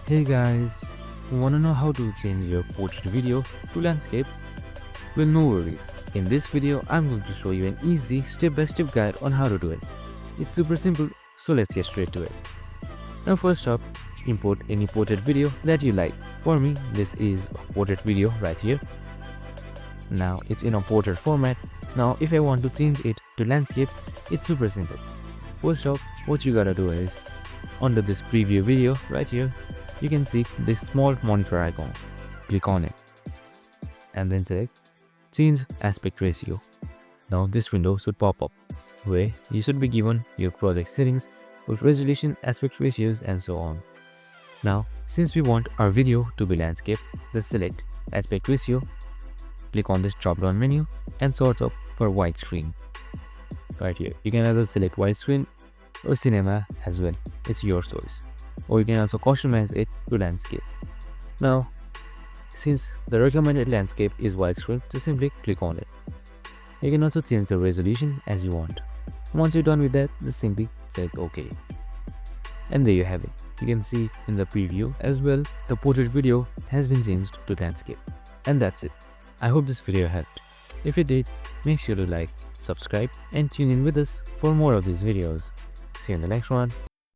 Hey guys, wanna know how to change your portrait video to landscape? Well, no worries. In this video, I'm going to show you an easy step-by-step guide on how to do it. It's super simple, so let's get straight to it. Now first up, import any portrait video that you like. For me, this is a portrait video right here. Now it's in a portrait format. Now if I want to change it to landscape, it's super simple. First up, what you gotta do is, under this preview video right here, you can see this small monitor icon. Click on it and then select change aspect ratio. Now this window should pop up where you should be given your project settings with resolution, aspect ratios and so on. Now since we want our video to be landscape, let's select aspect ratio, click on this drop down menu and sort up for widescreen. Right here you can either select widescreen or cinema as well, it's your choice. Or you can also customize it to landscape. Now, since the recommended landscape is widescreen, just simply click on it. You can also change the resolution as you want. Once you're done with that, just simply select OK. And there you have it. You can see in the preview as well, the portrait video has been changed to landscape. And that's it. I hope this video helped. If it did, make sure to like, subscribe and tune in with us for more of these videos. See you in the next one.